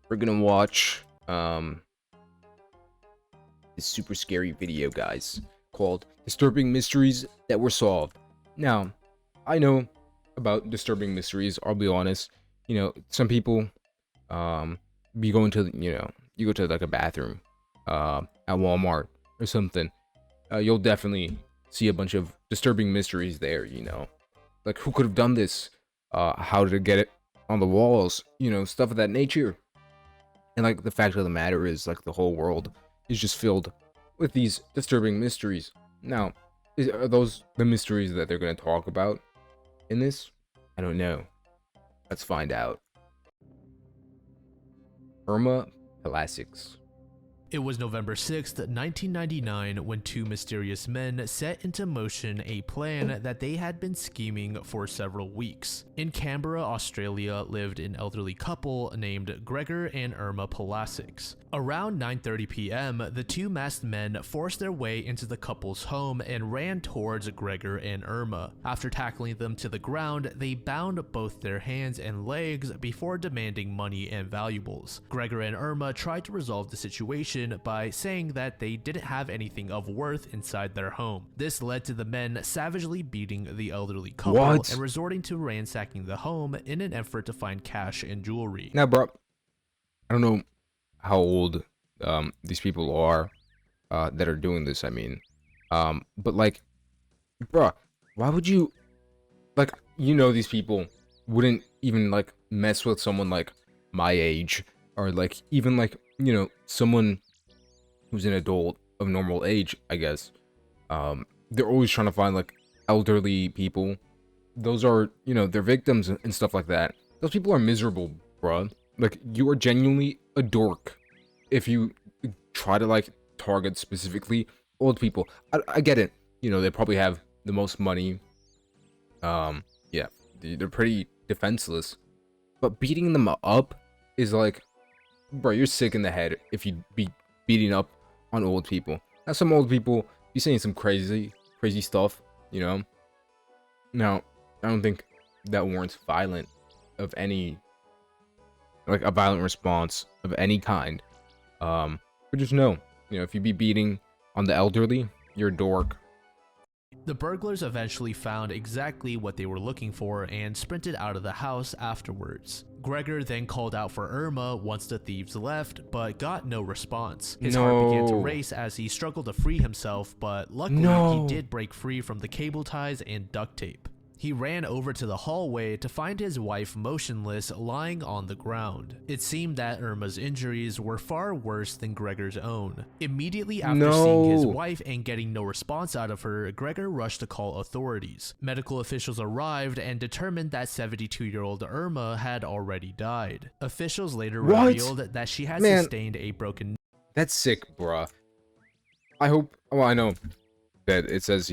we're gonna watch this super scary video, guys, called Disturbing Mysteries That Were Solved. Now, I know about disturbing mysteries, I'll be honest. Some people be going to, you go to like a bathroom at Walmart or something. You'll definitely see a bunch of disturbing mysteries there, like who could have done this, how to get it on the walls, stuff of that nature. And like the fact of the matter is, like, the whole world is just filled with these disturbing mysteries. Now, are those the mysteries that they're going to talk about in this? I don't know. Let's find out. Irma Plastics. It was November 6th, 1999, when two mysterious men set into motion a plan that they had been scheming for several weeks. In Canberra, Australia, lived an elderly couple named Gregor and Irma Plastics. Around 9:30 p.m., the two masked men forced their way into the couple's home and ran towards Gregor and Irma. After tackling them to the ground, they bound both their hands and legs before demanding money and valuables. Gregor and Irma tried to resolve the situation by saying that they didn't have anything of worth inside their home. This led to the men savagely beating the elderly couple and resorting to ransacking the home in an effort to find cash and jewelry. Now, bro, I don't know how old these people are that are doing this. I mean, but like, bro, why would you, like, these people wouldn't even like mess with someone like my age, or like even like someone who's an adult of normal age, I guess. They're always trying to find like elderly people. Those are, they're victims and stuff like that. Those people are miserable, bruh. Like, you are genuinely a dork if you try to like target specifically old people. I get it. They probably have the most money. Yeah, they're pretty defenseless. But beating them up is like, bro, you're sick in the head if you be beating up on old people. Now, some old people be saying some crazy stuff, Now, I don't think that warrants violent of any, like, a violent response of any kind. But just know, if you be beating on the elderly, you're a dork. The burglars eventually found exactly what they were looking for and sprinted out of the house afterwards. Gregor then called out for Irma once the thieves left, but got no response. His heart began to race as he struggled to free himself, but luckily he did break free from the cable ties and duct tape. He ran over to the hallway to find his wife motionless, lying on the ground. It seemed that Irma's injuries were far worse than Gregor's own. Immediately after seeing his wife and getting no response out of her, Gregor rushed to call authorities. Medical officials arrived and determined that 72-year-old Irma had already died. Officials later revealed that she had sustained a broken... That's sick, bruh. I hope... Well, I know that it says,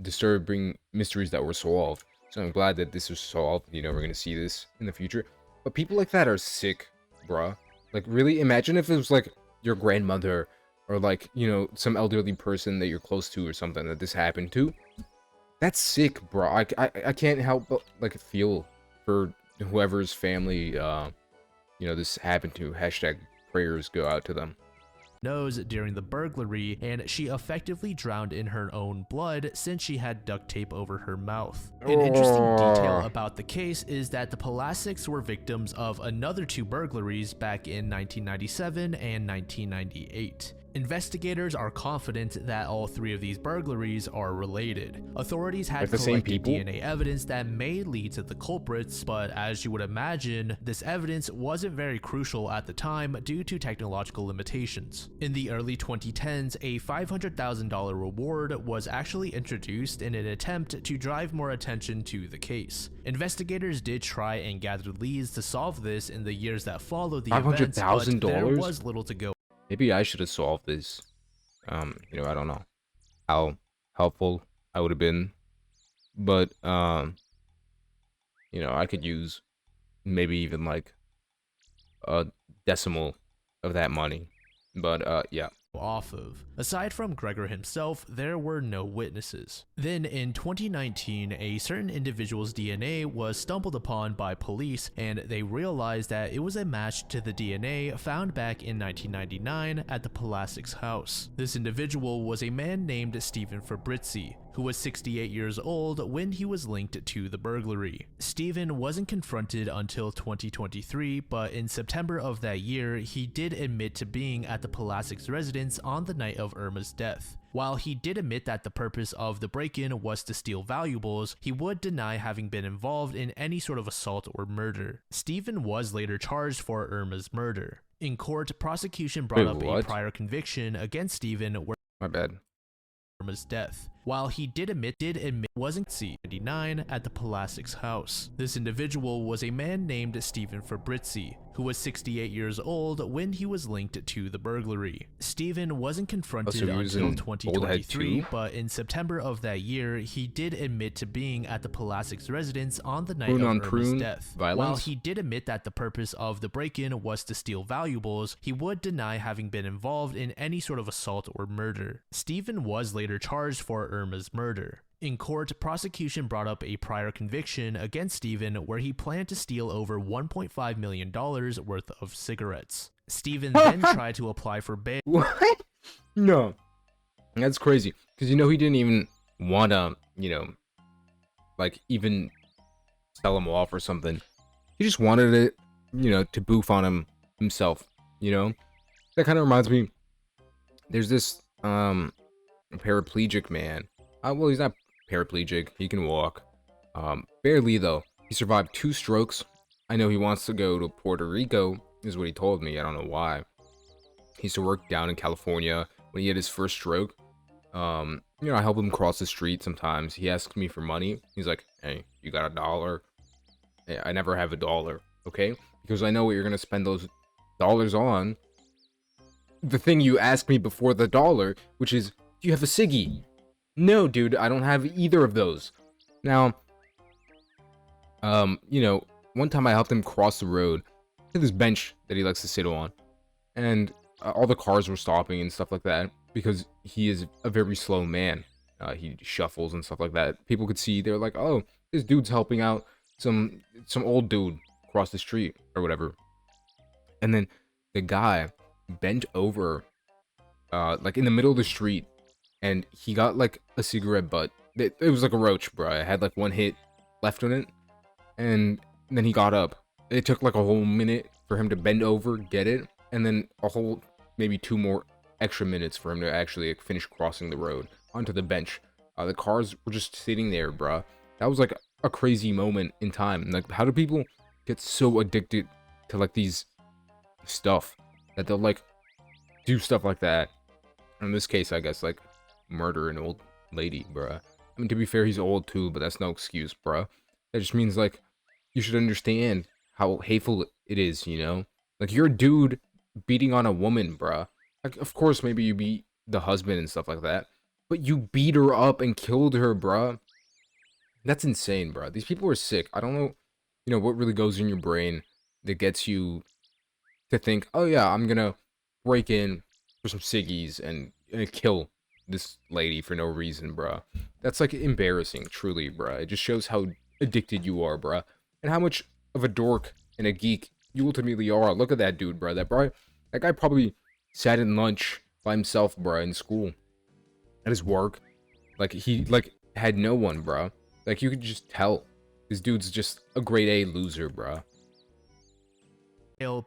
disturbing mysteries that were solved, so I'm glad that this was solved. We're gonna see this in the future. But people like that are sick, bruh. Like, really, imagine if it was like your grandmother, or like, some elderly person that you're close to or something that this happened to. That's sick, bro. I can't help but like feel for whoever's family this happened to. Hashtag prayers go out to them. Nose during the burglary, and she effectively drowned in her own blood since she had duct tape over her mouth. An interesting detail about the case is that the Plastics were victims of another two burglaries back in 1997 and 1998. Investigators are confident that all three of these burglaries are related. Authorities had collected DNA evidence that may lead to the culprits, but as you would imagine, this evidence wasn't very crucial at the time due to technological limitations. In the early 2010s, a $500,000 reward was actually introduced in an attempt to drive more attention to the case. Investigators did try and gather leads to solve this in the years that followed the events, but there was little to go. Maybe I should have solved this. I don't know how helpful I would have been, but I could use maybe even like a decimal of that money. But yeah. off of. Aside from Gregor himself, there were no witnesses. Then in 2019, a certain individual's DNA was stumbled upon by police, and they realized that it was a match to the DNA found back in 1999 at the Polasik's house. This individual was a man named Stephen Fabrizi, who was 68 years old when he was linked to the burglary. Stephen wasn't confronted until 2023, but in September of that year, he did admit to being at the Polasik's residence on the night of Irma's death. While he did admit that the purpose of the break-in was to steal valuables, he would deny having been involved in any sort of assault or murder. Stephen was later charged for Irma's murder. In court, prosecution brought up a prior conviction against Stephen where My bad. Irma's death. While he did admit wasn't C99 at the Polasik's house. This individual was a man named Stephen Fabrizi, who was 68 years old when he was linked to the burglary. Stephen wasn't confronted until 2023, but in September of that year, he did admit to being at the Polasik's residence on the night of Irma's death. While he did admit that the purpose of the break-in was to steal valuables, he would deny having been involved in any sort of assault or murder. Stephen was later charged for Irma's murder. In court, prosecution brought up a prior conviction against Stephen where he planned to steal over $1.5 million worth of cigarettes. Stephen then tried to apply for bail. What? No. That's crazy. Because, he didn't even want to, like, even sell him off or something. He just wanted it, to boof on himself, That kind of reminds me, there's this, paraplegic man. Well, he's not paraplegic. He can walk. Barely, though. He survived 2 strokes. I know he wants to go to Puerto Rico, is what he told me. I don't know why. He used to work down in California when he had his first stroke. I help him cross the street sometimes. He asks me for money. He's like, hey, you got $1? Hey, I never have $1, okay? Because I know what you're going to spend those dollars on. The thing you asked me before the dollar, which is, do you have a ciggy? No, dude, I don't have either of those. Now, one time I helped him cross the road to this bench that he likes to sit on, and all the cars were stopping and stuff like that because he is a very slow man. He shuffles and stuff like that. People could see, they're like, oh, this dude's helping out some old dude cross the street or whatever. And then the guy bent over, like in the middle of the street, and he got like a cigarette butt. It was like a roach, bro. I had like 1 hit left on it, and then he got up. It took like a whole minute for him to bend over, get it, and then a whole maybe 2 more extra minutes for him to actually like, finish crossing the road onto the bench. The cars were just sitting there, bro. That was like a crazy moment in time. Like, how do people get so addicted to like these stuff that they'll like do stuff like that? In this case, I guess like murder an old lady, bruh. I mean, to be fair, he's old too, but that's no excuse, bruh. That just means like you should understand how hateful it is, like you're a dude beating on a woman, bruh. Like, of course, maybe you beat the husband and stuff like that, but you beat her up and killed her, bruh. That's insane, bruh. These people are sick. I don't know, what really goes in your brain that gets you to think, oh yeah, I'm gonna break in for some ciggies and kill this lady for no reason, bruh. That's like embarrassing, truly, bruh. It just shows how addicted you are, bruh, and how much of a dork and a geek you ultimately are. Look at that dude, bruh. That guy probably sat in lunch by himself, bruh, in school, at his work. Like, he had no one, bruh. Like, you could just tell this dude's just a grade A loser, bruh.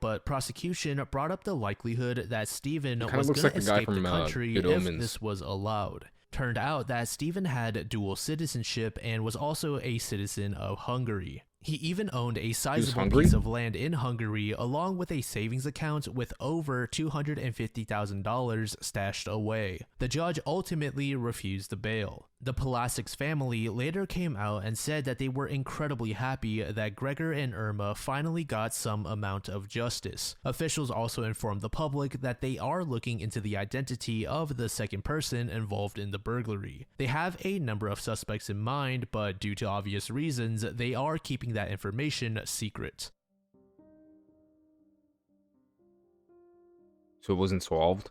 But prosecution brought up the likelihood that Stephen was going like to escape the from, country Good if Omens. this was allowed. Turned out that Stephen had dual citizenship and was also a citizen of Hungary. He even owned a sizable piece of land in Hungary, along with a savings account with over $250,000 stashed away. The judge ultimately refused the bail. The Polasik's family later came out and said that they were incredibly happy that Gregor and Irma finally got some amount of justice. Officials also informed the public that they are looking into the identity of the second person involved in the burglary. They have a number of suspects in mind, but due to obvious reasons, they are keeping that information secret. So it wasn't solved?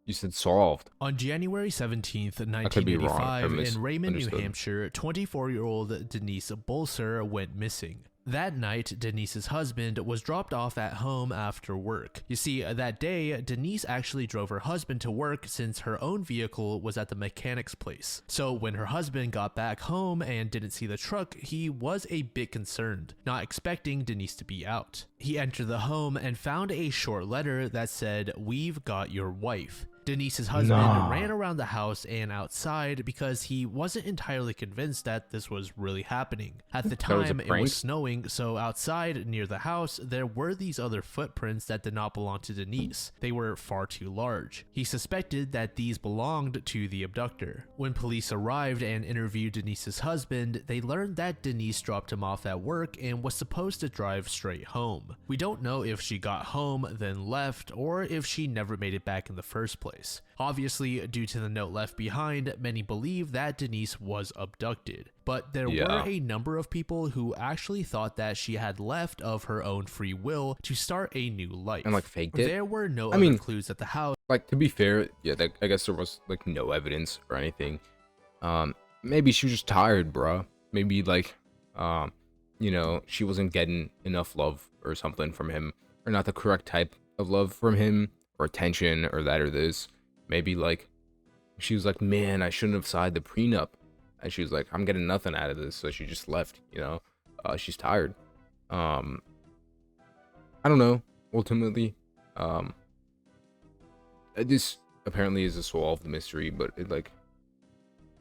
You said solved. On January 17th, I could be wrong or 1985, in Raymond, New misunderstood. Hampshire, 24-year-old Denise Bolser went missing. That night, Denise's husband was dropped off at home after work. You see, that day, Denise actually drove her husband to work since her own vehicle was at the mechanic's place. So when her husband got back home and didn't see the truck, he was a bit concerned, not expecting Denise to be out. He entered the home and found a short letter that said, "We've got your wife." Denise's husband Nah. ran around the house and outside because he wasn't entirely convinced that this was really happening. At the That was a time, it prank? was snowing, so outside near the house, there were these other footprints that did not belong to Denise. They were far too large. He suspected that these belonged to the abductor. When police arrived and interviewed Denise's husband, they learned that Denise dropped him off at work and was supposed to drive straight home. We don't know if she got home, then left, or if she never made it back in the first place. Obviously, due to the note left behind, many believe that Denise was abducted. But there Yeah. were a number of people who actually thought that she had left of her own free will to start a new life. And like faked it. There were no I other mean, clues at the house. Like, to be fair, yeah, I guess there was like no evidence or anything. Maybe she was just tired, bruh. Maybe like, you know, she wasn't getting enough love or something from him, or not the correct type of love from him, or attention, or that or this. Maybe like she was like, man, I shouldn't have signed the prenup, and she was like, I'm getting nothing out of this, so she just left. You know, she's tired. I don't know. Ultimately, this apparently is a solved mystery, but it like,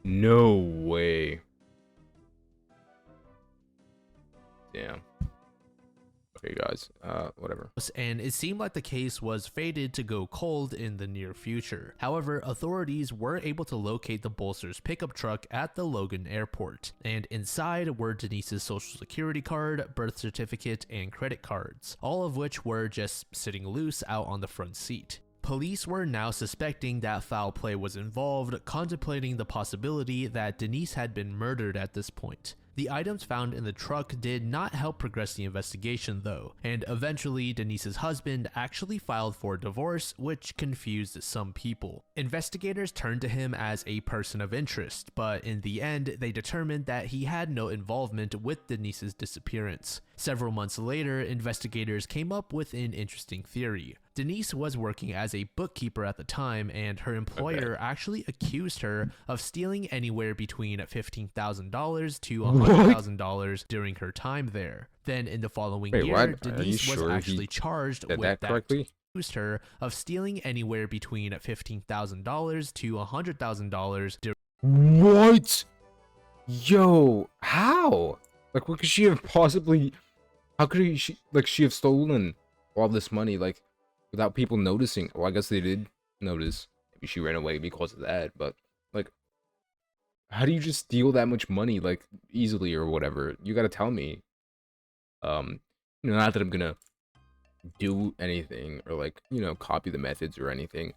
no way. Damn. Okay, guys. Whatever. And it seemed like the case was fated to go cold in the near future. However, authorities were able to locate the Bolser's pickup truck at the Logan airport, and inside were Denise's social security card, birth certificate, and credit cards, all of which were just sitting loose out on the front seat. Police were now suspecting that foul play was involved, contemplating the possibility that Denise had been murdered at this point. The items found in the truck did not help progress the investigation though, and eventually Denise's husband actually filed for divorce, which confused some people. Investigators turned to him as a person of interest, but in the end they determined that he had no involvement with Denise's disappearance. Several months later, investigators came up with an interesting theory. Denise was working as a bookkeeper at the time, and her employer actually accused her of stealing anywhere between $15,000 to $100,000 during her time there. Then in the following year, What? Are you Denise was sure actually he charged said with that correctly? accused her of stealing anywhere between $15,000 to $100,000 What? Yo, how? Like, what could she have possibly? How could she have stolen all this money like without people noticing? Well, I guess they did notice. Maybe she ran away because of that. But like, how do you just steal that much money like easily or whatever? You gotta tell me. You know, not that I'm gonna do anything or like, you know, copy the methods or anything.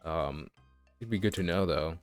It'd be good to know though.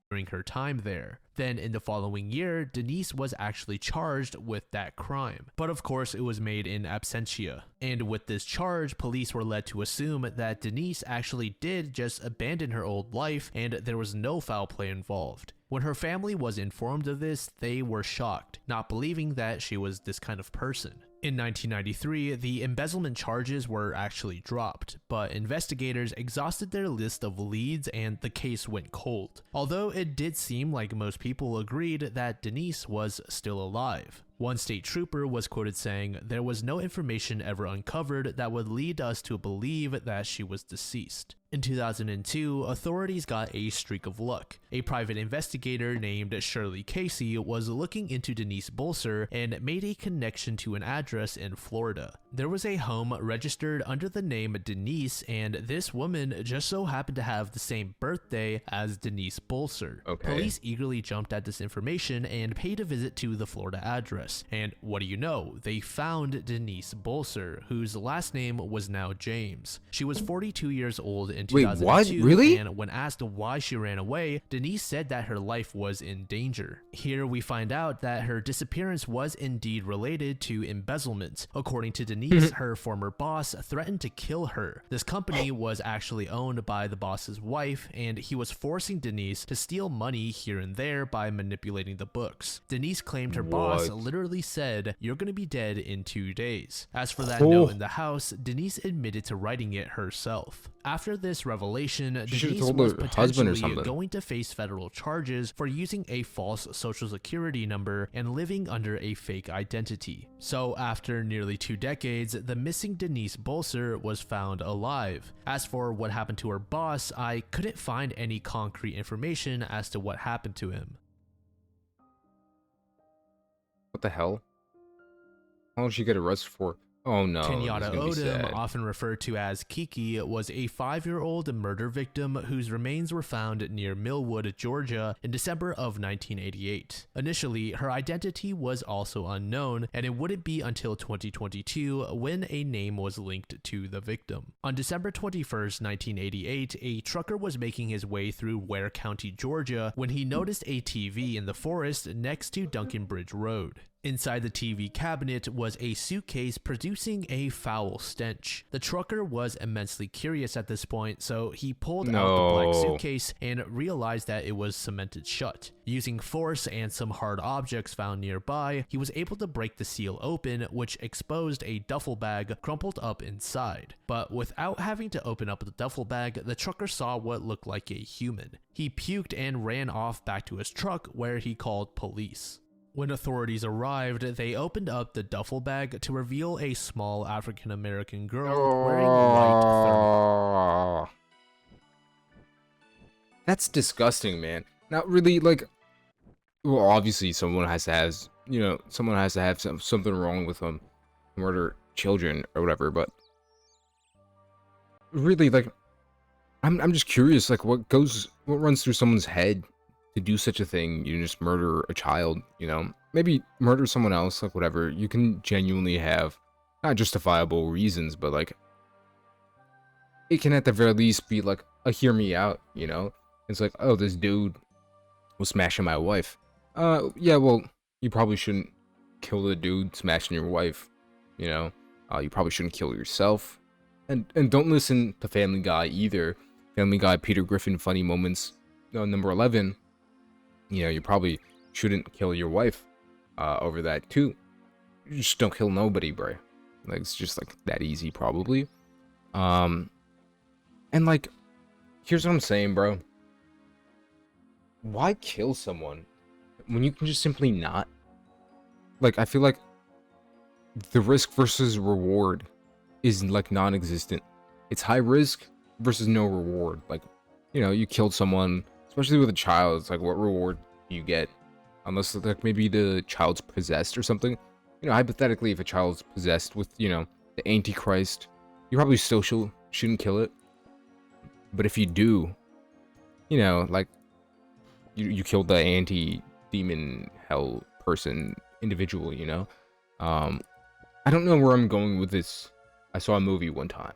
during her time there. Then in the following year, Denise was actually charged with that crime. But of course, it was made in absentia. And with this charge, police were led to assume that Denise actually did just abandon her old life and there was no foul play involved. When her family was informed of this, they were shocked, not believing that she was this kind of person. In 1993, the embezzlement charges were actually dropped, but investigators exhausted their list of leads and the case went cold. Although it did seem like most people agreed that Denise was still alive. One state trooper was quoted saying, "There was no information ever uncovered that would lead us to believe that she was deceased." In 2002, authorities got a streak of luck. A private investigator named Shirley Casey was looking into Denise Bolser and made a connection to an address in Florida. There was a home registered under the name Denise, and this woman just so happened to have the same birthday as Denise Bolser. Okay. Police eagerly jumped at this information and paid a visit to the Florida address. And what do you know? They found Denise Bolser, whose last name was now James. She was 42 years old in Wait, 2002, what? Really? and when asked why she ran away, Denise said that her life was in danger. Here we find out that her disappearance was indeed related to embezzlement. According to Denise, Denise, her former boss, threatened to kill her. This company was actually owned by the boss's wife, and he was forcing Denise to steal money here and there by manipulating the books. Denise claimed her boss What? literally said, "You're gonna be dead in 2 days." As for that Oh. note in the house, Denise admitted to writing it herself. After this revelation, She should've Denise told was her husband or potentially something. going to face federal charges for using a false social security number and living under a fake identity. So after nearly 2 decades, the missing Denise Bolser was found alive. As for what happened to her boss, I couldn't find any concrete information as to what happened to him. What the hell? How long did she get arrested for? Oh no, this is Kenyatta gonna be Odom, sad. often referred to as Kiki, was a 5-year-old murder victim whose remains were found near Millwood, Georgia in December of 1988. Initially, her identity was also unknown, and it wouldn't be until 2022 when a name was linked to the victim. On December 21st, 1988, a trucker was making his way through Ware County, Georgia, when he noticed a TV in the forest next to Duncan Bridge Road. Inside the TV cabinet was a suitcase producing a foul stench. The trucker was immensely curious at this point, so he pulled out the black suitcase and realized that it was cemented shut. Using force and some hard objects found nearby, he was able to break the seal open, which exposed a duffel bag crumpled up inside. But without having to open up the duffel bag, the trucker saw what looked like a human. He puked and ran off back to his truck, where he called police. When authorities arrived, they opened up the duffel bag to reveal a small African-American girl wearing white thermal. That's disgusting, man. Not really, like, well, obviously someone has to have, someone has to have something wrong with them, murder children or whatever, but really, like, I'm just curious, like, what runs through someone's head to do such a thing. You just murder a child, maybe murder someone else, like, whatever. You can genuinely have not justifiable reasons, but like it can at the very least be like a hear me out, it's like, oh, this dude was smashing my wife. Yeah, well, you probably shouldn't kill the dude smashing your wife, you probably shouldn't kill yourself. And don't listen to Family Guy either. Family Guy Peter Griffin funny moments, number 11. You probably shouldn't kill your wife over that too. You just don't kill nobody, bro. Like, it's just like that easy, probably. And like, here's what I'm saying, bro. Why kill someone when you can just simply not? Like, I feel like the risk versus reward is like non-existent. It's high risk versus no reward. Like, you killed someone, especially with a child. It's like, what reward do you get? Unless, like, maybe the child's possessed or something. Hypothetically, if a child's possessed with, the Antichrist, you probably still shouldn't kill it. But if you do, like, you killed the anti-demon hell person individual, I don't know where I'm going with this. I saw a movie one time.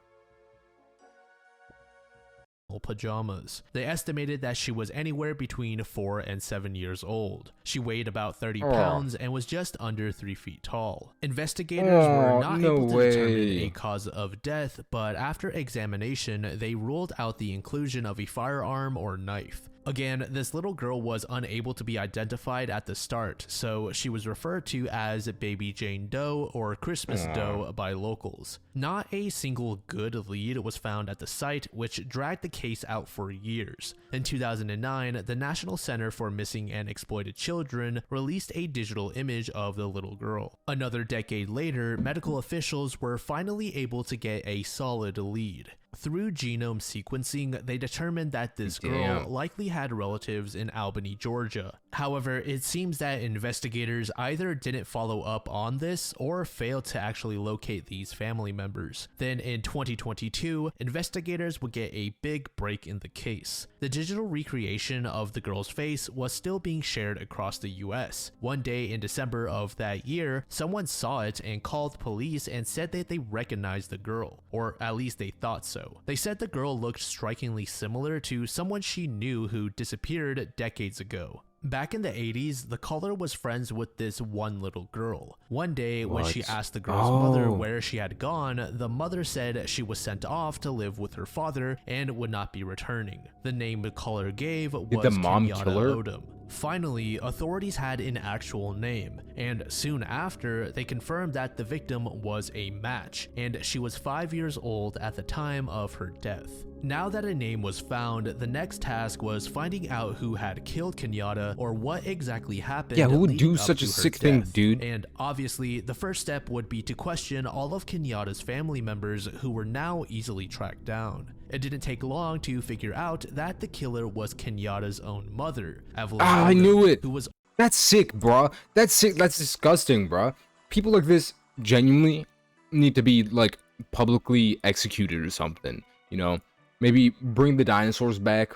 Pajamas. They estimated that she was anywhere between 4 and 7 years old. She weighed about 30 pounds and was just under 3 feet tall. Investigators were not able to determine a cause of death, but after examination, they ruled out the inclusion of a firearm or knife. Again, this little girl was unable to be identified at the start, so she was referred to as Baby Jane Doe or Christmas Doe by locals. Not a single good lead was found at the site, which dragged the case out for years. In 2009, the National Center for Missing and Exploited Children released a digital image of the little girl. Another decade later, medical officials were finally able to get a solid lead. Through genome sequencing, they determined that this girl likely had relatives in Albany, Georgia. However, it seems that investigators either didn't follow up on this or failed to actually locate these family members. Then in 2022, investigators would get a big break in the case. The digital recreation of the girl's face was still being shared across the US. One day in December of that year, someone saw it and called police and said that they recognized the girl, or at least they thought so. They said the girl looked strikingly similar to someone she knew who disappeared decades ago. Back in the 80s, the caller was friends with this one little girl. One day, when she What? asked the girl's mother Oh, where she had gone, the mother said she was sent off to live with her father and would not be returning. The name the caller gave did the was mom Kenyatta kill her? Odom. Finally, authorities had an actual name, and soon after, they confirmed that the victim was a match, and she was 5 years old at the time of her death. Now that a name was found, the next task was finding out who had killed Kenyatta or what exactly happened. Yeah, who would leading do up such a to her sick thing, death. dude? And obviously, the first step would be to question all of Kenyatta's family members who were now easily tracked down. It didn't take long to figure out that the killer was Kenyatta's own mother, Evelyn Ah, I Odom, knew it. who was That's sick, bruh. That's sick. That's disgusting, bruh. People like this genuinely need to be like publicly executed or something. You know, maybe bring the dinosaurs back.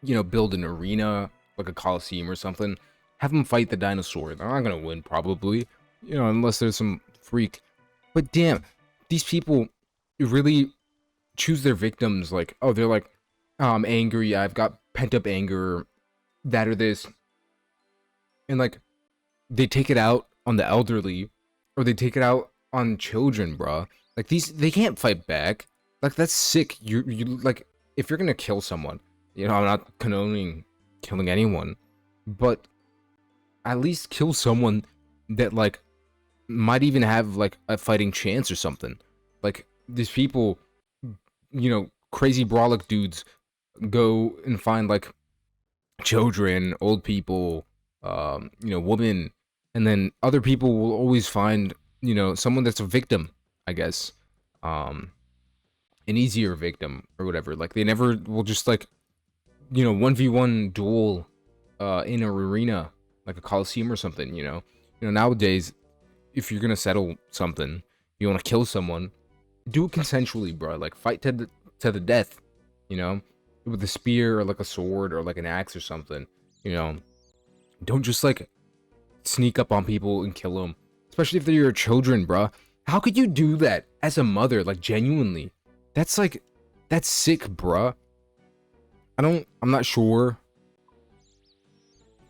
You know, build an arena like a coliseum or something. Have them fight the dinosaur. They're not gonna win, probably. You know, unless there's some freak. But damn, these people really choose their victims like, oh, they're like, oh, I'm angry. I've got pent up anger, that or this, and like they take it out on the elderly or they take it out on children, bruh. Like these, they can't fight back. Like that's sick. You like, if you're gonna kill someone, you know, I'm not condoning killing anyone, but at least kill someone that like might even have like a fighting chance or something. Like these people, you know, crazy brolic dudes go and find like children, old people, you know, women, and then other people will always find, you know, someone that's a victim, I guess, an easier victim or whatever. Like they never will just like, you know, 1v1 duel, in an arena, like a coliseum or something. You know, nowadays, if you're gonna settle something, you want to kill someone, do it consensually, bro. Like fight to the death, you know, with a spear or like a sword or like an axe or something. You know, don't just like sneak up on people and kill them, especially if they're your children, bro. How could you do that as a mother? Like genuinely, that's like, that's sick, bruh. I'm not sure.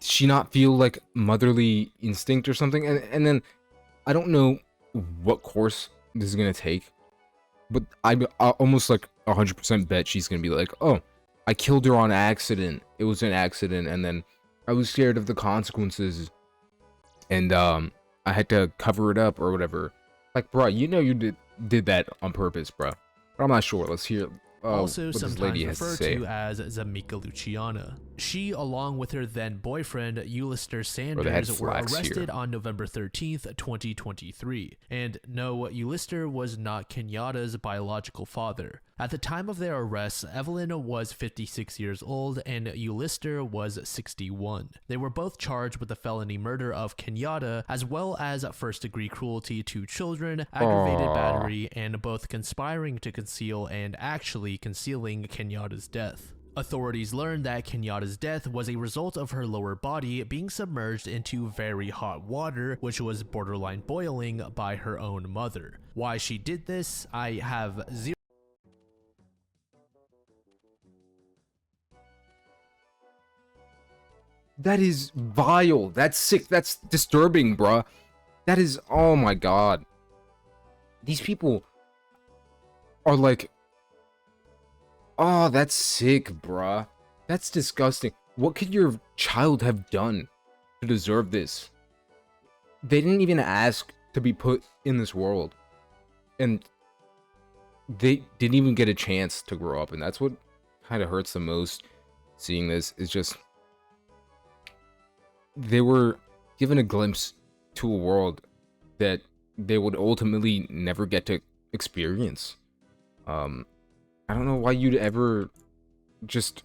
Does she not feel like motherly instinct or something? And then I don't know what course this is gonna take, but I almost like 100% bet she's gonna be like, oh, I killed her on accident. It was an accident, and then I was scared of the consequences, and I had to cover it up or whatever. Like, bro, you know you did that on purpose, bro. But I'm not sure. Let's hear also what this sometimes lady has to referred say. to as Zamika Luciana. She, along with her then boyfriend, Ulysses Sanders, were arrested on November 13th, 2023. And no, Ulysses was not Kenyatta's biological father. At the time of their arrests, Evelyn was 56 years old and Ulysses was 61. They were both charged with the felony murder of Kenyatta, as well as first-degree cruelty to children, aggravated battery, and both conspiring to conceal and actually concealing Kenyatta's death. Authorities learned that Kenyatta's death was a result of her lower body being submerged into very hot water, which was borderline boiling, by her own mother. Why she did this, I have zero. That is vile. That's sick. That's disturbing, bruh. That is, oh my god. These people are like, oh, that's sick, bruh. That's disgusting. What could your child have done to deserve this? They didn't even ask to be put in this world. And they didn't even get a chance to grow up. And that's what kind of hurts the most, seeing this, is just they were given a glimpse to a world that they would ultimately never get to experience. I don't know why you'd ever just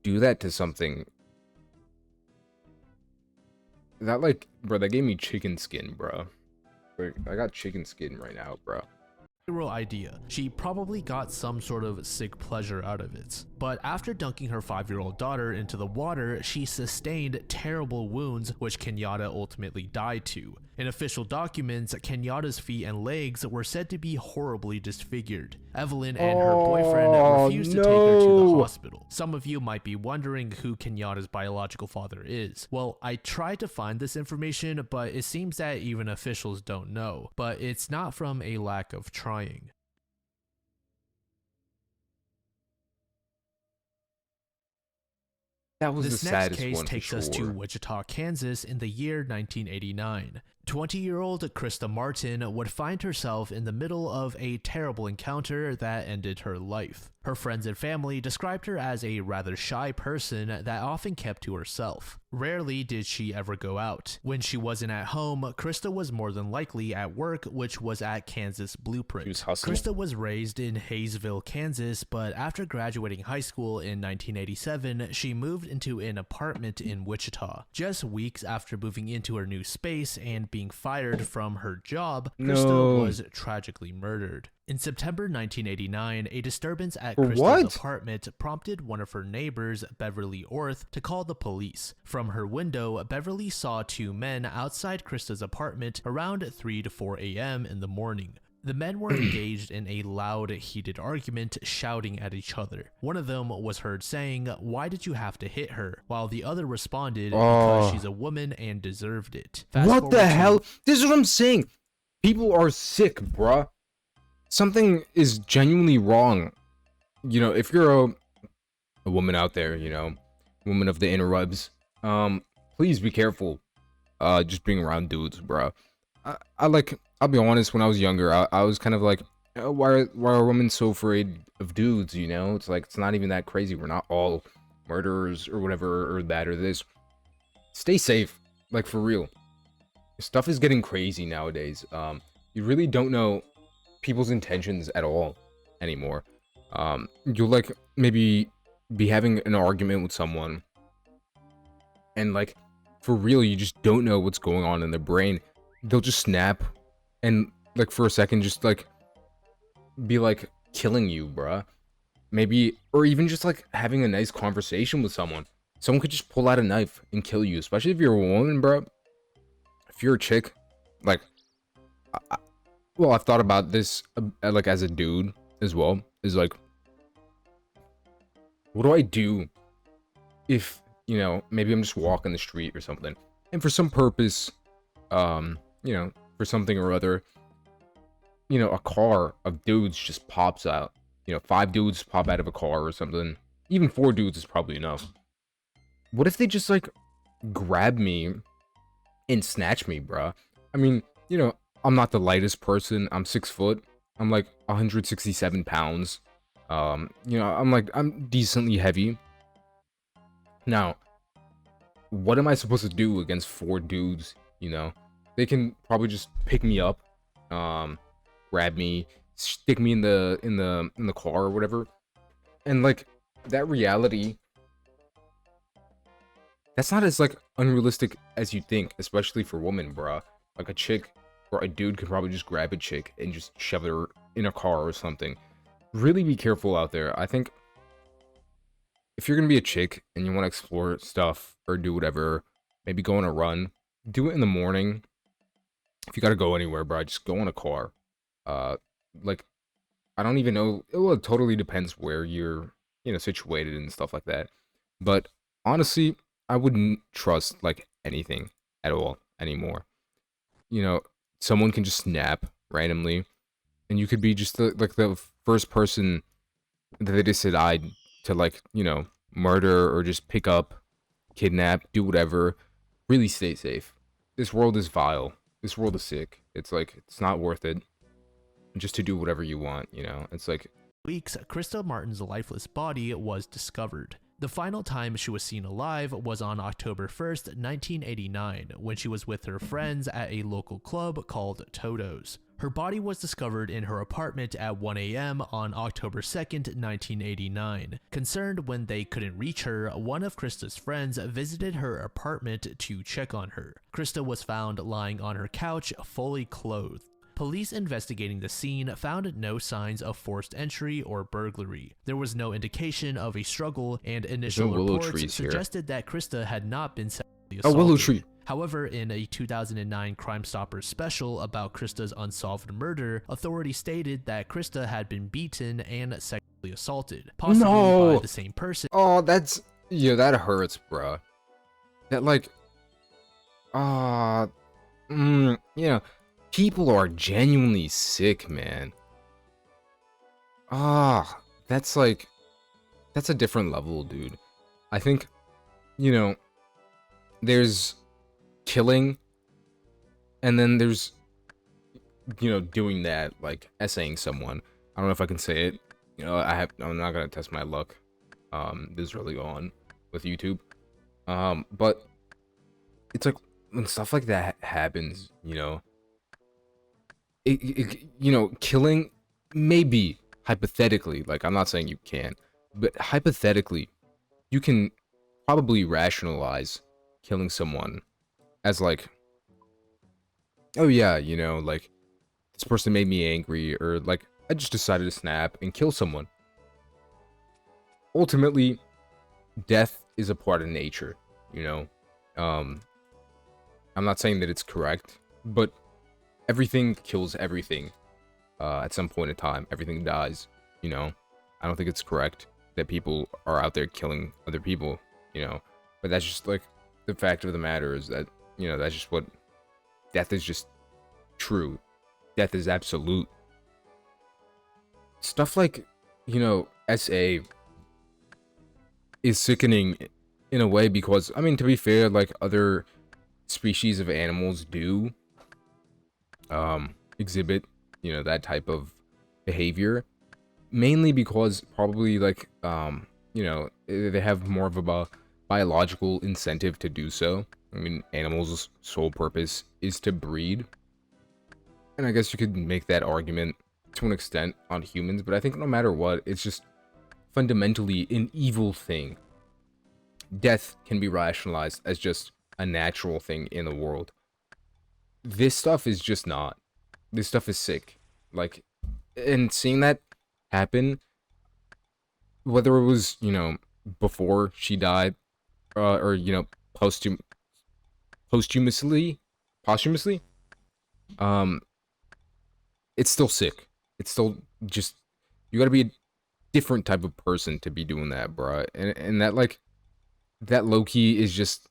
do that to something. That, like, bro, that gave me chicken skin, bro. Like, I got chicken skin right now, bro. Idea. She probably got some sort of sick pleasure out of it. But after dunking her 5-year-old daughter into the water, she sustained terrible wounds, which Kenyatta ultimately died to. In official documents, Kenyatta's feet and legs were said to be horribly disfigured. Evelyn and her boyfriend Oh, refused to take her to the no. hospital. Some of you might be wondering who Kenyatta's biological father is. Well, I tried to find this information, but it seems that even officials don't know. But it's not from a lack of trying. That was the This next saddest case one for takes us to sure. Wichita, Kansas in the year 1989. 20-year-old Krista Martin would find herself in the middle of a terrible encounter that ended her life. Her friends and family described her as a rather shy person that often kept to herself. Rarely did she ever go out. When she wasn't at home, Krista was more than likely at work, which was at Kansas Blueprint. She was hustling. Krista was raised in Hayesville, Kansas, but after graduating high school in 1987, she moved into an apartment in Wichita. Just weeks after moving into her new space and being fired from her job, Krista No. was tragically murdered. In September 1989, a disturbance at For Krista's what? apartment prompted one of her neighbors, Beverly Orth, to call the police. From her window, Beverly saw two men outside Krista's apartment around 3 to 4 a.m. in the morning. The men were engaged in a loud, heated argument, shouting at each other. One of them was heard saying, "Why did you have to hit her?" while the other responded, "Because she's a woman and deserved it." Fast What forward the to- hell? This is what I'm saying. People are sick, bruh. Something is genuinely wrong. You know, if you're a woman out there, you know, woman of the interwebs, please be careful. Just being around dudes, bruh. I'll be honest, when I was younger, I was kind of like, why are women so afraid of dudes, you know? It's like, it's not even that crazy. We're not all murderers or whatever, or that or this. Stay safe, like, for real. Stuff is getting crazy nowadays. You really don't know people's intentions at all anymore. You'll, like, maybe be having an argument with someone, and, like, for real, you just don't know what's going on in their brain. They'll just snap and, like, for a second just, like, be like killing you, bruh. Maybe, or even just like having a nice conversation with someone. Someone could just pull out a knife and kill you, especially if you're a woman, bruh. If you're a chick, like, well, I've thought about this, like, as a dude as well, is like, what do I do if, you know, maybe I'm just walking the street or something, and for some purpose, you know, for something or other, you know, a car of dudes just pops out. You know, 5 dudes pop out of a car or something. Even 4 dudes is probably enough. What if they just, like, grab me and snatch me, bruh? I mean, you know, I'm not the lightest person. I'm 6 foot. I'm, like, 167 pounds. You know, I'm decently heavy. Now, what am I supposed to do against 4 dudes, you know? They can probably just pick me up, grab me, stick me in the car or whatever. And, like, that reality, that's not as, like, unrealistic as you think, especially for women, bruh. Like, a chick or a dude could probably just grab a chick and just shove her in a car or something. Really be careful out there. I think if you're gonna be a chick and you want to explore stuff or do whatever, maybe go on a run, do it in the morning. If you gotta go anywhere, bro, just go in a car. Like, I don't even know. Well, it totally depends where you're, you know, situated and stuff like that. But honestly, I wouldn't trust, like, anything at all anymore. You know, someone can just snap randomly, and you could be just the first person that they decide to, like, you know, murder or just pick up, kidnap, do whatever. Really stay safe. This world is vile. This world is sick. It's like, it's not worth it just to do whatever you want, you know? It's like, weeks, Krista Martin's lifeless body was discovered. The final time she was seen alive was on October 1st, 1989, when she was with her friends at a local club called Toto's. Her body was discovered in her apartment at 1 a.m. on October 2nd, 1989. Concerned when they couldn't reach her, one of Krista's friends visited her apartment to check on her. Krista was found lying on her couch, fully clothed. Police investigating the scene found no signs of forced entry or burglary. There was no indication of a struggle, and initial no willow reports trees here. suggested that Krista had not been sexually oh, assaulted. willow tree. However, in a 2009 Crime Stoppers special about Krista's unsolved murder, authorities stated that Krista had been beaten and sexually assaulted, possibly by No. the same person. Oh, that's, yeah, that hurts, bruh. That, like, you know, people are genuinely sick, man. That's like, that's a different level, dude. I think, you know, there's killing, and then there's, you know, doing that, like essaying someone. I don't know if I can say it. You know, I'm not gonna test my luck this early on with YouTube. But it's like when stuff like that happens, you know, you know, killing, maybe hypothetically, like I'm not saying you can, but hypothetically, you can probably rationalize killing someone as like, oh yeah, you know, like this person made me angry, or like I just decided to snap and kill someone. Ultimately, death is a part of nature, you know. I'm not saying that it's correct, but everything kills everything. At some point in time, everything dies, you know. I don't think it's correct that people are out there killing other people, you know. But that's just like the fact of the matter is that, you know, that's just what death is, just true. Death is absolute. Stuff like, you know, SA is sickening in a way because, I mean, to be fair, like other species of animals do exhibit, you know, that type of behavior, mainly because probably like you know, they have more of a biological incentive to do so. I mean, animals' sole purpose is to breed, and I guess you could make that argument to an extent on humans, but I think no matter what, it's just fundamentally an evil thing. Death can be rationalized as just a natural thing in the world. This stuff is just not. This stuff is sick. Like, and seeing that happen, whether it was, you know, before she died, or, you know, posthumously, posthumously, um, it's still sick. It's still just, you gotta be a different type of person to be doing that, bruh. And that, like, that low-key is just,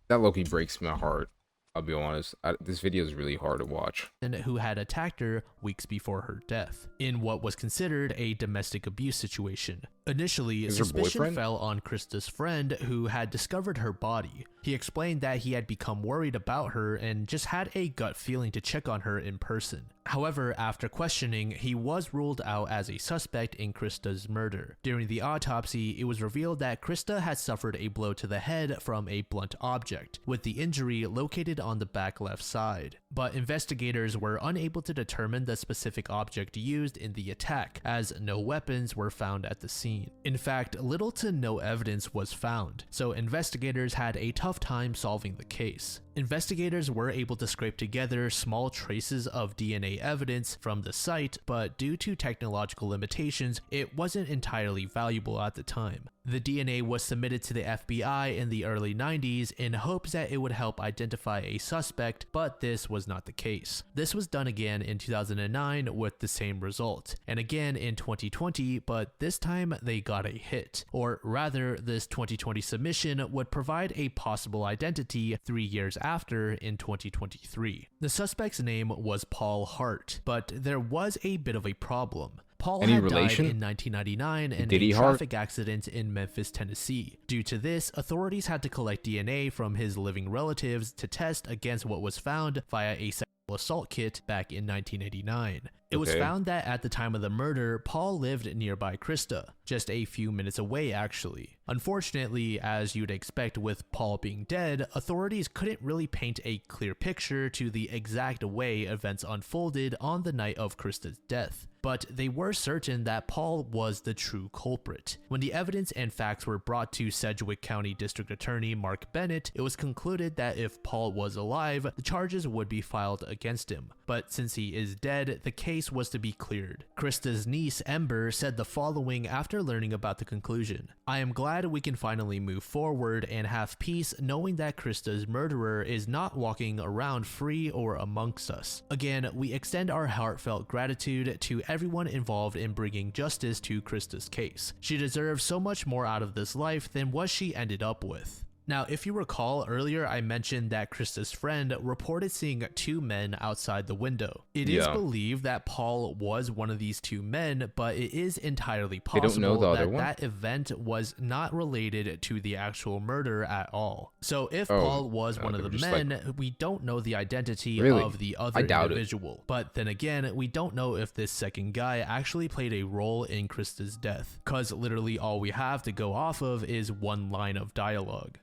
that low-key breaks my heart. I'll be honest. This video is really hard to watch. Who had attacked her weeks before her death, in what was considered a domestic abuse situation. Initially, suspicion fell on Krista's friend, who had discovered her body. He explained that he had become worried about her and just had a gut feeling to check on her in person. However, after questioning, he was ruled out as a suspect in Krista's murder. During the autopsy, it was revealed that Krista had suffered a blow to the head from a blunt object, with the injury located on the back left side. But investigators were unable to determine the specific object used in the attack, as no weapons were found at the scene. In fact, little to no evidence was found, so investigators had a tough time solving the case. Investigators were able to scrape together small traces of DNA evidence from the site, but due to technological limitations, it wasn't entirely valuable at the time. The DNA was submitted to the FBI in the early 90s in hopes that it would help identify a suspect, but this was not the case. This was done again in 2009 with the same result, and again in 2020, but this time they got a hit. Or rather, this 2020 submission would provide a possible identity 3 years after in 2023. The suspect's name was Paul Hart, but there was a bit of a problem. Paul had died in 1999 in a traffic accident in Memphis, Tennessee. Due to this, authorities had to collect DNA from his living relatives to test against what was found via a sexual assault kit back in 1989. It was found that at the time of the murder, Paul lived nearby Krista, just a few minutes away actually. Unfortunately, as you'd expect with Paul being dead, authorities couldn't really paint a clear picture to the exact way events unfolded on the night of Krista's death. but they were certain that Paul was the true culprit. When the evidence and facts were brought to Sedgwick County District Attorney Mark Bennett, it was concluded that if Paul was alive, the charges would be filed against him. But since he is dead, the case was to be cleared. Krista's niece, Ember, said the following after learning about the conclusion. "I am glad we can finally move forward and have peace knowing that Krista's murderer is not walking around free or amongst us. Again, we extend our heartfelt gratitude to everyone involved in bringing justice to Krista's case. She deserves so much more out of this life than what she ended up with." Now, if you recall earlier, I mentioned that Krista's friend reported seeing two men outside the window. It is believed that Paul was one of these two men, but it is entirely possible that that event was not related to the actual murder at all. So if Paul was one of the men, we don't know the identity of the other individual. But then again, we don't know if this second guy actually played a role in Krista's death, because literally all we have to go off of is one line of dialogue.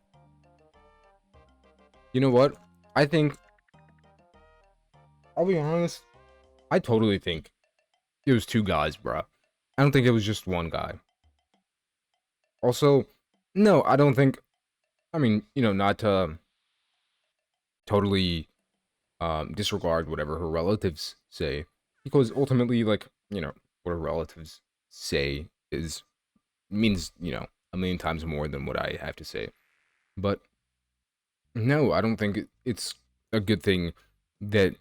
You know what? I think, I'll be honest, I totally think it was two guys, bro. I don't think it was just one guy. Also, no, I don't think, I mean, you know, not to totally disregard whatever her relatives say, because ultimately, like, you know, what her relatives say means, you know, a million times more than what I have to say. But no, I don't think it's a good thing that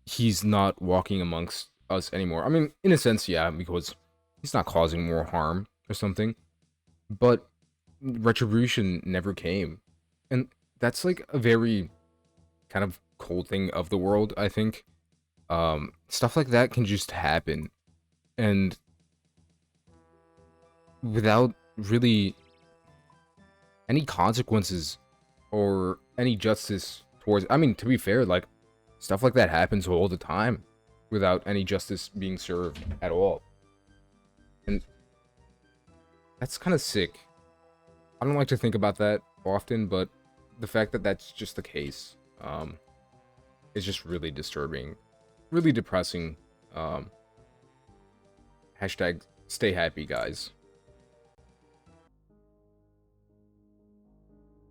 he's not walking amongst us anymore. I mean, in a sense, yeah, because he's not causing more harm or something. But retribution never came. And that's like a very kind of cold thing of the world, I think. Stuff like that can just happen. And without really any consequences or any justice towards, I mean, to be fair, like, stuff like that happens all the time without any justice being served at all. And that's kind of sick. I don't like to think about that often, but the fact that that's just the case is just really disturbing, really depressing. Hashtag stay happy, guys.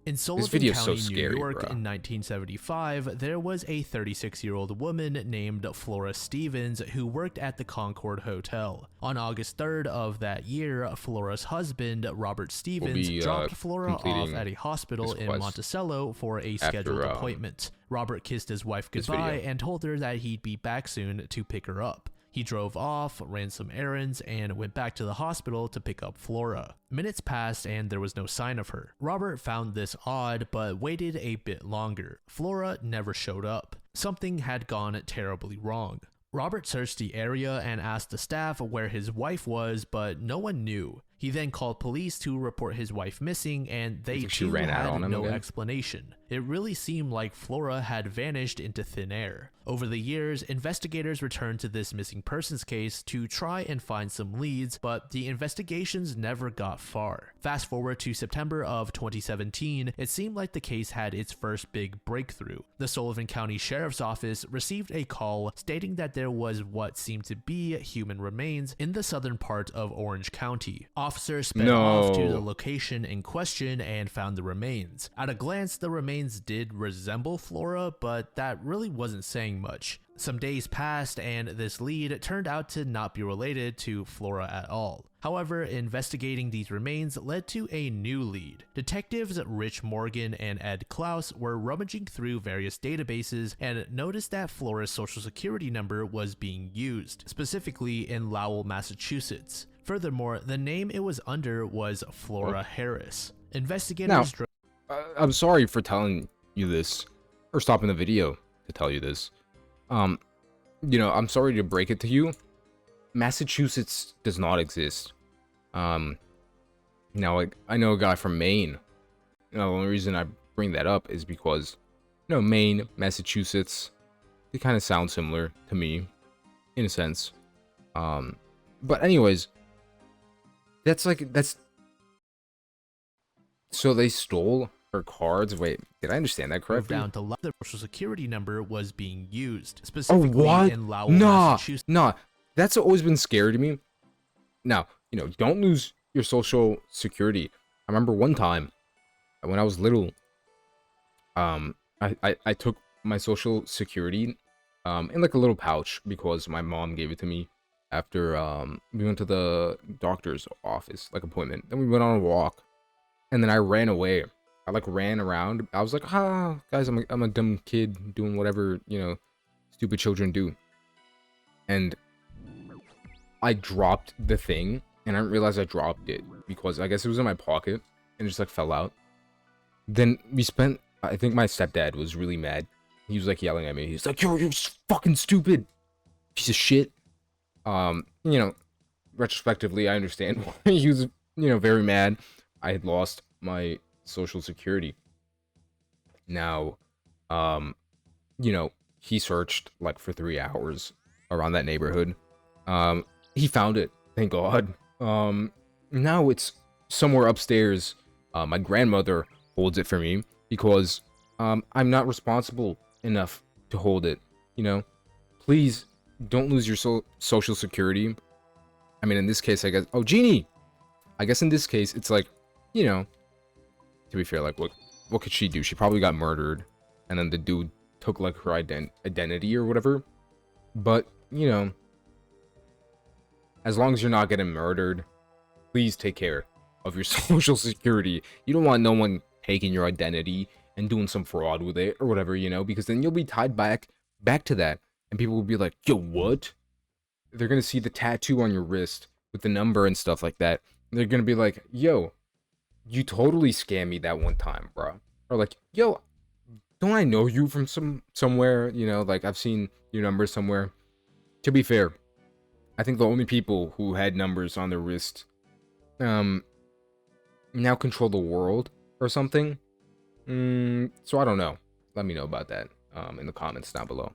In Sullivan County, New York, in 1975, there was a 36-year-old woman named Flora Stevens who worked at the Concord Hotel. On August 3rd of that year, Flora's husband, Robert Stevens, dropped Flora off at a hospital in Monticello for a scheduled appointment. Robert kissed his wife goodbye and told her that he'd be back soon to pick her up. He drove off, ran some errands, and went back to the hospital to pick up Flora. Minutes passed and there was no sign of her. Robert found this odd, but waited a bit longer. Flora never showed up. Something had gone terribly wrong. Robert searched the area and asked the staff where his wife was, but no one knew. He then called police to report his wife missing, and they too had no explanation. It really seemed like Flora had vanished into thin air. Over the years, investigators returned to this missing persons case to try and find some leads, but the investigations never got far. Fast forward to September of 2017, it seemed like the case had its first big breakthrough. The Sullivan County Sheriff's Office received a call stating that there was what seemed to be human remains in the southern part of Orange County. Officers sped off to the location in question and found the remains. At a glance, the remains did resemble Flora, but that really wasn't saying much. Some days passed and this lead turned out to not be related to Flora at all. However, investigating these remains led to a new lead. Detectives Rich Morgan and Ed Klaus were rummaging through various databases and noticed that Flora's social security number was being used, specifically in Lowell, Massachusetts. Furthermore, the name it was under was Flora Harris. Investigators... I'm sorry for telling you this, or stopping the video to tell you this. You know, I'm sorry to break it to you. Massachusetts does not exist. Now, like, I know a guy from Maine. You know, the only reason I bring that up is because, you know, Maine, Massachusetts, they kind of sound similar to me, in a sense. But anyways, that's so they stole her cards. Wait, did I understand that correctly? Down to the social security number was being used, specifically in Lowell, Massachusetts. Nah, that's always been scary to me. Now, don't lose your social security. I remember one time when I was little, I took my social security in like a little pouch because my mom gave it to me after we went to the doctor's office, like appointment. Then we went on a walk, and then I ran away. I like ran around. I was like, ah, guys, I'm a dumb kid doing whatever, stupid children do. And I dropped the thing, and I didn't realize I dropped it because I guess it was in my pocket and it just like fell out. Then I think my stepdad was really mad. He was like yelling at me. He's like, you're fucking stupid piece of shit. You know, retrospectively, I understand why he was, very mad. I had lost my social security. Now, um, he searched like for 3 hours around that neighborhood. He found it, thank God. Now it's somewhere upstairs. My grandmother holds it for me because I'm not responsible enough to hold it. Please don't lose your social security. I mean, in this case, I guess. Oh, Jeannie. I guess in this case, it's like, to be fair, like what could she do? She probably got murdered, and then the dude took like her identity or whatever. But as long as you're not getting murdered, please take care of your social security. You don't want no one taking your identity and doing some fraud with it or whatever, because then you'll be tied back to that, and people will be like, yo, what? They're gonna see the tattoo on your wrist with the number and stuff like that. They're gonna be like, yo, you totally scammed me that one time, bro. Or like, yo, don't I know you from somewhere? Like I've seen your number somewhere. To be fair, I think the only people who had numbers on their wrist now control the world or something. So I don't know. Let me know about that in the comments down below.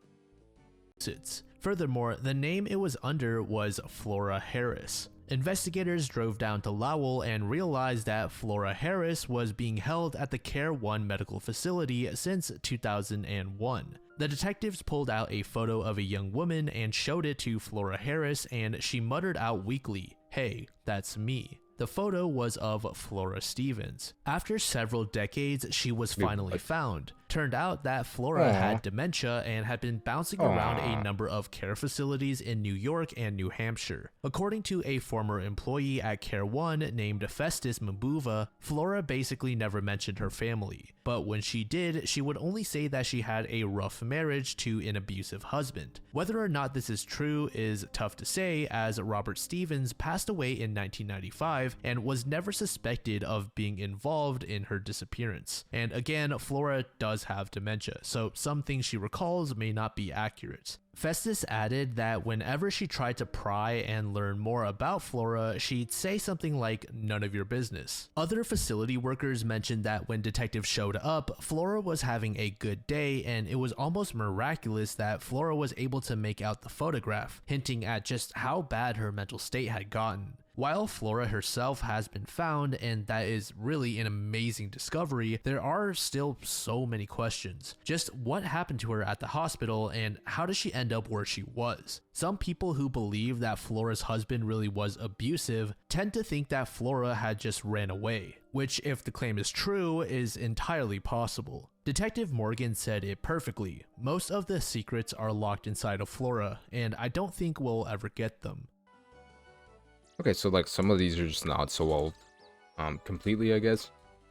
Furthermore, the name it was under was Flora Harris. Investigators drove down to Lowell and realized that Flora Harris was being held at the Care One medical facility since 2001. The detectives pulled out a photo of a young woman and showed it to Flora Harris, and she muttered out weakly, "Hey, that's me." The photo was of Flora Stevens. After several decades, she was finally found. Turned out that Flora had dementia and had been bouncing around a number of care facilities in New York and New Hampshire. According to a former employee at Care One named Festus Mbuva, Flora basically never mentioned her family. But when she did, she would only say that she had a rough marriage to an abusive husband. Whether or not this is true is tough to say, as Robert Stevens passed away in 1995 and was never suspected of being involved in her disappearance. And again, Flora does have dementia, so some things she recalls may not be accurate. Festus added that whenever she tried to pry and learn more about Flora, she'd say something like, "None of your business." Other facility workers mentioned that when detectives showed up, Flora was having a good day, and it was almost miraculous that Flora was able to make out the photograph, hinting at just how bad her mental state had gotten. While Flora herself has been found, and that is really an amazing discovery, there are still so many questions. Just what happened to her at the hospital, and how did she end up where she was? Some people who believe that Flora's husband really was abusive tend to think that Flora had just ran away, which, if the claim is true, is entirely possible. Detective Morgan said it perfectly. Most of the secrets are locked inside of Flora, and I don't think we'll ever get them. Okay, so like some of these are just not solved completely, I guess.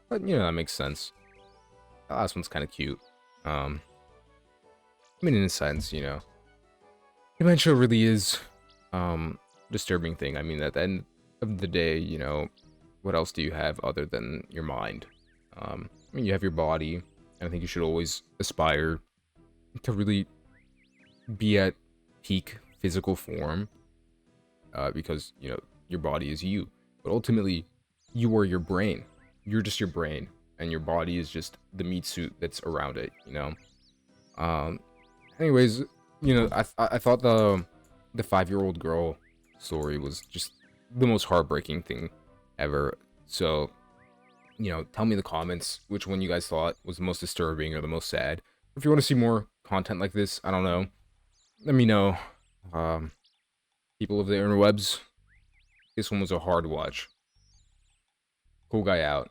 But that makes sense. The last one's kind of cute. I mean, in a sense, dementia really is disturbing thing. I mean, at the end of the day, what else do you have other than your mind? I mean, you have your body, and I think you should always aspire to really be at peak physical form, because your body is you, but ultimately you are your brain. You're just your brain, and your body is just the meat suit that's around it. Anyways, I thought the 5-year-old girl story was just the most heartbreaking thing ever. So tell me in the comments which one you guys thought was the most disturbing or the most sad. If you want to see more content like this, I don't know, let me know. People of the interwebs, this one was a hard watch. Cool guy out.